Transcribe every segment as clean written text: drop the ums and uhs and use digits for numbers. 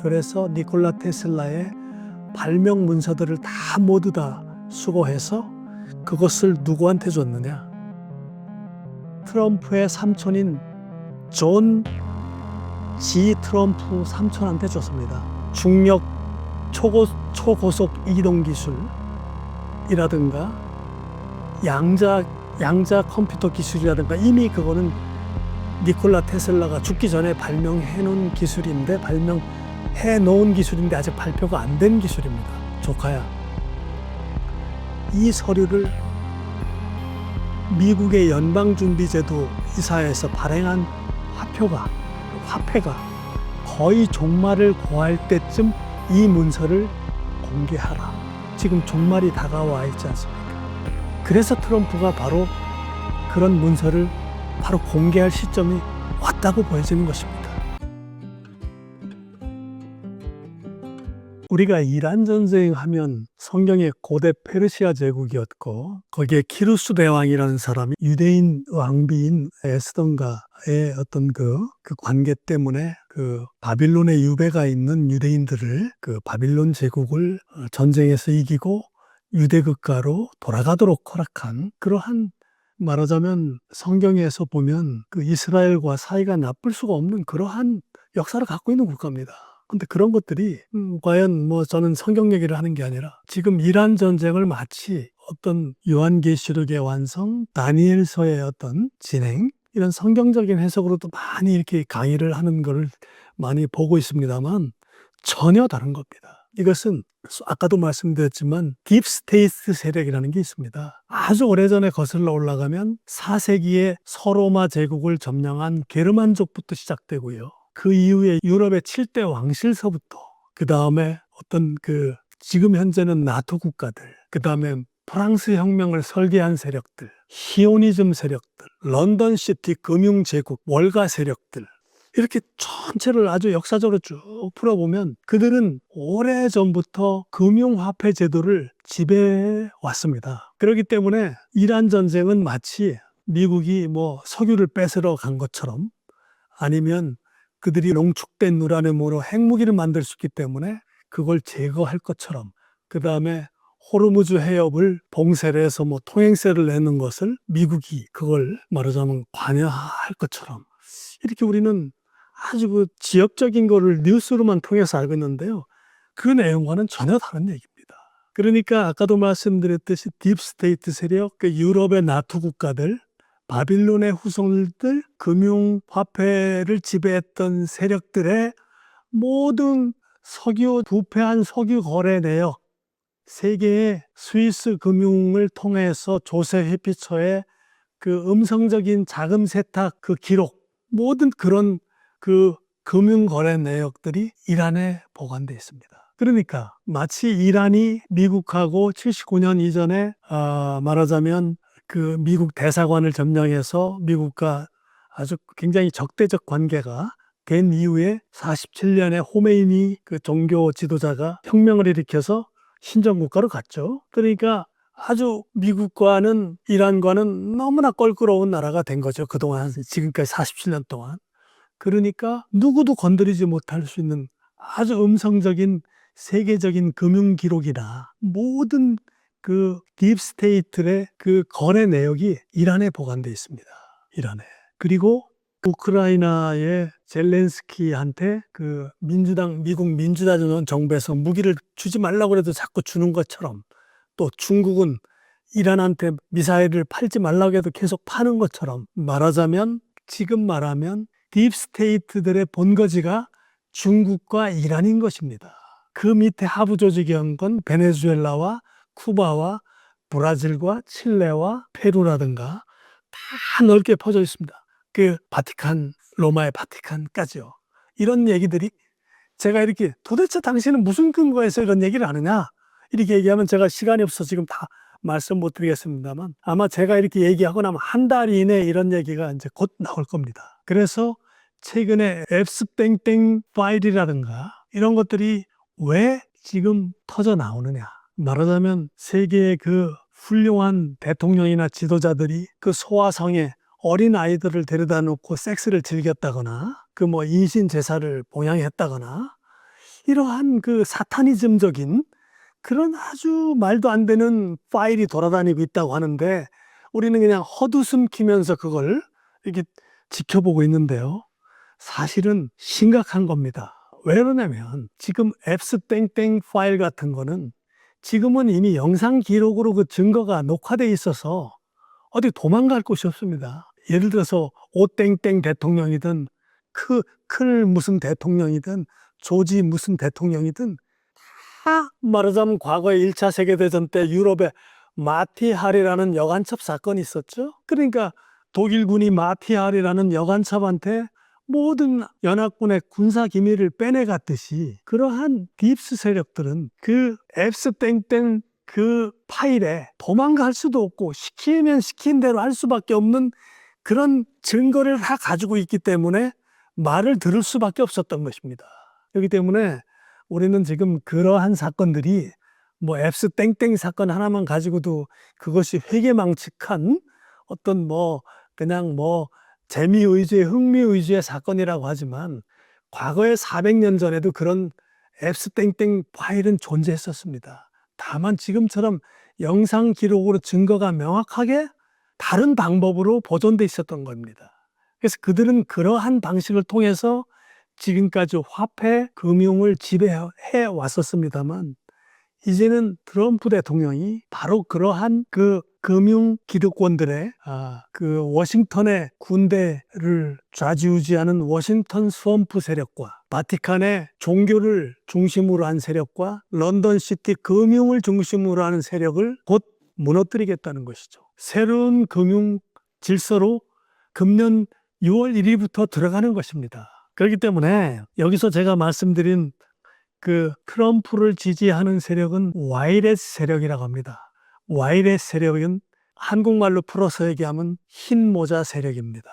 그래서 니콜라 테슬라의 발명 문서들을 다 모두 다 수거해서 그것을 누구한테 줬느냐? 트럼프의 삼촌인 존 G. 트럼프 삼촌한테 줬습니다. 중력 초고속 이동 기술이라든가 양자 컴퓨터 기술이라든가 이미 그거는 니콜라 테슬라가 죽기 전에 발명해 놓은 기술인데 아직 발표가 안 된 기술입니다. 조카야. 이 서류를 미국의 연방준비제도 이사회에서 발행한 화폐가 거의 종말을 고할 때쯤 이 문서를 공개하라. 지금 종말이 다가와 있지 않습니까? 그래서 트럼프가 바로 그런 문서를 바로 공개할 시점이 왔다고 보여지는 것입니다. 우리가 이란 전쟁 하면 성경의 고대 페르시아 제국이었고 거기에 키루스 대왕이라는 사람이 유대인 왕비인 에스더가의 어떤 그 관계 때문에 그 바빌론의 유배가 있는 유대인들을 그 바빌론 제국을 전쟁에서 이기고 유대 국가로 돌아가도록 허락한 그러한, 말하자면 성경에서 보면 그 이스라엘과 사이가 나쁠 수가 없는 그러한 역사를 갖고 있는 국가입니다. 근데 그런 것들이 과연 저는 성경 얘기를 하는 게 아니라 지금 이란 전쟁을 마치 어떤 요한계시록의 완성, 다니엘서의 어떤 진행, 이런 성경적인 해석으로도 많이 이렇게 강의를 하는 걸 많이 보고 있습니다만 전혀 다른 겁니다. 이것은 아까도 말씀드렸지만 딥스테이트 세력이라는 게 있습니다. 아주 오래전에 거슬러 올라가면 4세기에 서로마 제국을 점령한 게르만족부터 시작되고요. 그 이후에 유럽의 7대 왕실서부터, 그 다음에 어떤 지금 현재는 나토 국가들, 그 다음에 프랑스 혁명을 설계한 세력들, 히오니즘 세력들, 런던 시티 금융제국, 월가 세력들, 이렇게 전체를 아주 역사적으로 쭉 풀어보면 그들은 오래전부터 금융화폐 제도를 지배해 왔습니다. 그렇기 때문에 이란 전쟁은 마치 미국이 석유를 뺏으러 간 것처럼, 아니면 그들이 농축된 우라늄으로 핵무기를 만들 수 있기 때문에 그걸 제거할 것처럼, 그 다음에 호르무즈 해협을 봉쇄를 해서 통행세를 내는 것을 미국이 그걸 말하자면 관여할 것처럼, 이렇게 우리는 아주 지역적인 거를 뉴스로만 통해서 알고 있는데요. 그 내용과는 전혀 다른 얘기입니다. 그러니까 아까도 말씀드렸듯이 딥스테이트 세력, 유럽의 나토 국가들, 바빌론의 후손들, 금융화폐를 지배했던 세력들의 모든 부패한 석유 거래 내역, 세계의 스위스 금융을 통해서 조세 회피처의 그 음성적인 자금 세탁 기록, 모든 그런 금융 거래 내역들이 이란에 보관되어 있습니다. 그러니까 마치 이란이 미국하고 79년 이전에 말하자면 미국 대사관을 점령해서 미국과 아주 굉장히 적대적 관계가 된 이후에 47년에 호메이니 종교 지도자가 혁명을 일으켜서 신정국가로 갔죠. 그러니까 아주 미국과는 이란과는 너무나 껄끄러운 나라가 된 거죠. 그동안 지금까지 47년 동안. 그러니까 누구도 건드리지 못할 수 있는 아주 음성적인 세계적인 금융 기록이나 모든 딥스테이트의 거래 내역이 이란에 보관되어 있습니다. 이란에. 그리고 우크라이나의 젤렌스키한테 미국 민주당 정부에서 무기를 주지 말라고 해도 자꾸 주는 것처럼, 또 중국은 이란한테 미사일을 팔지 말라고 해도 계속 파는 것처럼, 지금 말하면 딥스테이트들의 본거지가 중국과 이란인 것입니다. 그 밑에 하부 조직이었던 건 베네수엘라와 쿠바와 브라질과 칠레와 페루라든가 다 넓게 퍼져 있습니다. 로마의 바티칸까지요. 이런 얘기들이, 제가 이렇게 도대체 당신은 무슨 근거에서 이런 얘기를 하느냐, 이렇게 얘기하면 제가 시간이 없어서 지금 다 말씀 못 드리겠습니다만, 아마 제가 이렇게 얘기하고 나면 한 달 이내에 이런 얘기가 이제 곧 나올 겁니다. 그래서 최근에 앱스땡땡 파일이라든가 이런 것들이 왜 지금 터져 나오느냐, 말하자면 세계의 훌륭한 대통령이나 지도자들이 소아성에 어린 아이들을 데려다 놓고 섹스를 즐겼다거나 임신 제사를 봉양했다거나 이러한 그 사타니즘적인 그런 아주 말도 안 되는 파일이 돌아다니고 있다고 하는데 우리는 그냥 헛웃음 키면서 그걸 이렇게 지켜보고 있는데요. 사실은 심각한 겁니다. 왜 그러냐면 지금 앱스 땡땡 파일 같은 거는 지금은 이미 영상 기록으로 그 증거가 녹화돼 있어서 어디 도망갈 곳이 없습니다. 예를 들어서 오땡땡 대통령이든 클 무슨 대통령이든 조지 무슨 대통령이든 다 말하자면 과거에 1차 세계대전 때 유럽에 마티하리라는 여간첩 사건이 있었죠. 그러니까 독일군이 마티하리라는 여간첩한테 모든 연합군의 군사 기밀을 빼내갔듯이 그러한 딥스 세력들은 그 앱스 땡땡 그 파일에 도망갈 수도 없고 시키면 시킨 대로 할 수밖에 없는 그런 증거를 다 가지고 있기 때문에 말을 들을 수밖에 없었던 것입니다. 그렇기 때문에 우리는 지금 그러한 사건들이 뭐 앱스 땡땡 사건 하나만 가지고도 그것이 회계망측한 어떤 뭐 그냥 뭐 재미 위주의 흥미 위주의 사건이라고 하지만 과거에 400년 전에도 그런 앱스 땡땡 파일은 존재했었습니다. 다만 지금처럼 영상 기록으로 증거가 명확하게 다른 방법으로 보존돼 있었던 겁니다. 그래서 그들은 그러한 방식을 통해서 지금까지 화폐, 금융을 지배해 왔었습니다만 이제는 트럼프 대통령이 바로 그러한 그 금융 기득권들의 그 워싱턴의 군대를 좌지우지하는 워싱턴 스왑프 세력과 바티칸의 종교를 중심으로 한 세력과 런던 시티 금융을 중심으로 하는 세력을 곧 무너뜨리겠다는 것이죠. 새로운 금융 질서로 금년 6월 1일부터 들어가는 것입니다. 그렇기 때문에 여기서 제가 말씀드린 그 트럼프를 지지하는 세력은 와이렛 세력이라고 합니다. 와이렛 세력은 한국말로 풀어서 얘기하면 흰모자 세력입니다.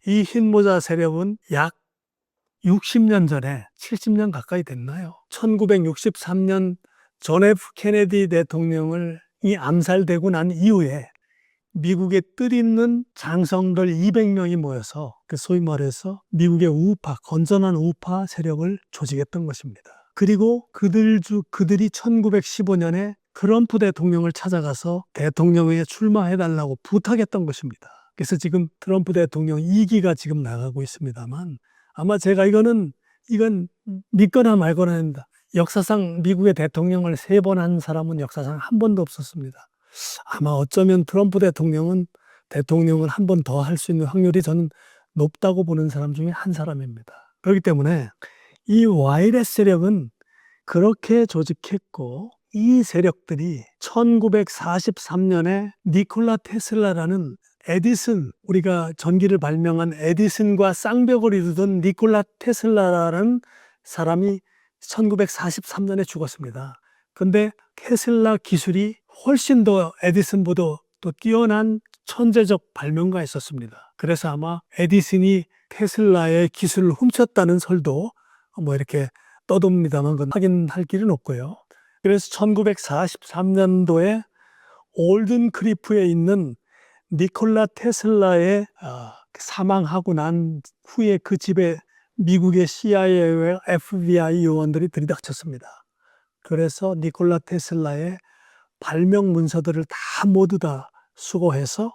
이 흰모자 세력은 약 60년 전에 70년 가까이 됐나요? 1963년 존 F 케네디 대통령을 암살되고 난 이후에 미국의 뜻있는 장성들 200명이 모여서 그 소위 말해서 미국의 우파, 건전한 우파 세력을 조직했던 것입니다. 그리고 그들이 1915년에 트럼프 대통령을 찾아가서 대통령에 출마해달라고 부탁했던 것입니다. 그래서 지금 트럼프 대통령 2기가 지금 나가고 있습니다만 아마 제가 이건 믿거나 말거나 합니다. 역사상 미국의 대통령을 3번 한 사람은 역사상 한 번도 없었습니다. 아마 어쩌면 트럼프 대통령은 한 번 더 할 수 있는 확률이 저는 높다고 보는 사람 중에 한 사람입니다. 그렇기 때문에 이 와이렛 세력은 그렇게 조직했고 이 세력들이 1943년에 니콜라 테슬라라는 에디슨, 우리가 전기를 발명한 에디슨과 쌍벽을 이루던 니콜라 테슬라라는 사람이 1943년에 죽었습니다. 그런데 테슬라 기술이 훨씬 더 에디슨보다 또 뛰어난 천재적 발명가였었습니다. 그래서 아마 에디슨이 테슬라의 기술을 훔쳤다는 설도 뭐 이렇게 떠돕니다만 그건 확인할 길은 없고요. 그래서 1943년도에 올든 크리프에 있는 니콜라 테슬라의 사망하고 난 후에 그 집에 미국의 CIA와 FBI 요원들이 들이닥쳤습니다. 그래서 니콜라 테슬라의 발명 문서들을 모두 다 수거해서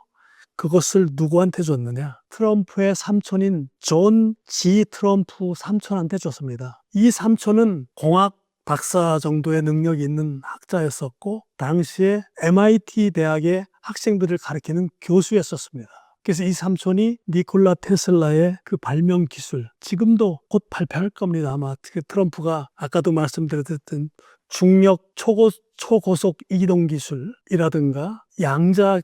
그것을 누구한테 줬느냐? 트럼프의 삼촌인 존 G. 트럼프 삼촌한테 줬습니다. 이 삼촌은 공학 박사 정도의 능력이 있는 학자였었고 당시에 MIT 대학의 학생들을 가르치는 교수였었습니다. 그래서 이 삼촌이 니콜라 테슬라의 그 발명 기술, 지금도 곧 발표할 겁니다. 아마 트럼프가 아까도 말씀드렸던 중력 초고속 이동 기술이라든가 양자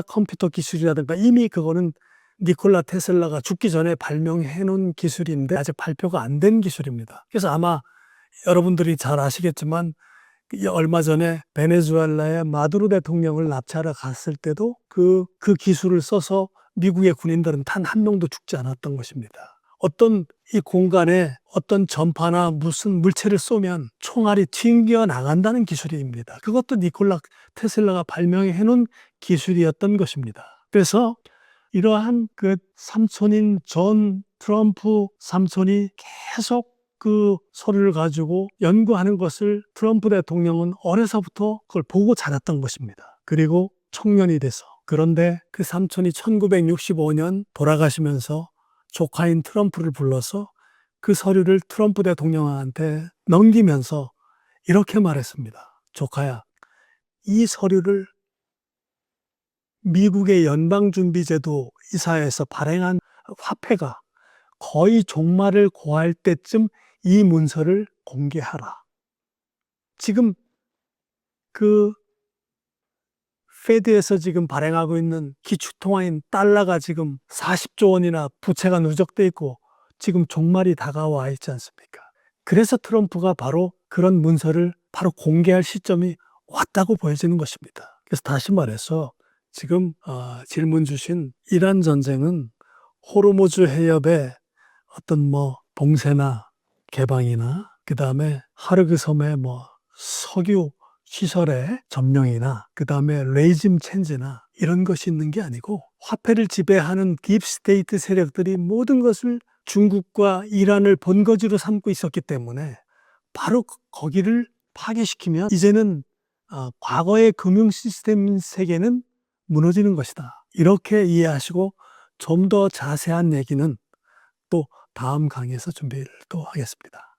컴퓨터 기술이라든가 이미 그거는 니콜라 테슬라가 죽기 전에 발명해 놓은 기술인데 아직 발표가 안 된 기술입니다. 그래서 아마 여러분들이 잘 아시겠지만 얼마 전에 베네수엘라의 마두로 대통령을 납치하러 갔을 때도 그 기술을 써서 미국의 군인들은 단 한 명도 죽지 않았던 것입니다. 어떤 이 공간에 어떤 전파나 무슨 물체를 쏘면 총알이 튕겨 나간다는 기술입니다. 그것도 니콜라 테슬라가 발명해 놓은 기술이었던 것입니다. 그래서 이러한 그 삼촌인 존 트럼프 삼촌이 계속 그 서류를 가지고 연구하는 것을 트럼프 대통령은 어려서부터 그걸 보고 자랐던 것입니다. 그리고 청년이 돼서. 그런데 그 삼촌이 1965년 돌아가시면서 조카인 트럼프를 불러서 그 서류를 트럼프 대통령한테 넘기면서 이렇게 말했습니다. 조카야, 이 서류를 미국의 연방준비제도 이사회에서 발행한 화폐가 거의 종말을 고할 때쯤 이 문서를 공개하라. 지금 그 페드에서 지금 발행하고 있는 기축통화인 달러가 지금 40조 원이나 부채가 누적돼 있고 지금 종말이 다가와 있지 않습니까? 그래서 트럼프가 바로 그런 문서를 바로 공개할 시점이 왔다고 보여지는 것입니다. 그래서 다시 말해서 지금 질문 주신 이란 전쟁은 호르무즈 해협의 어떤 봉쇄나 개방이나 그다음에 하르그 섬의 석유 시설의 점령이나 그다음에 레이짐 체인지나 이런 것이 있는 게 아니고 화폐를 지배하는 딥스테이트 세력들이 모든 것을 중국과 이란을 본거지로 삼고 있었기 때문에 바로 거기를 파괴시키면 이제는 과거의 금융 시스템 세계는 무너지는 것이다. 이렇게 이해하시고 좀 더 자세한 얘기는 또 다음 강의에서 준비를 또 하겠습니다.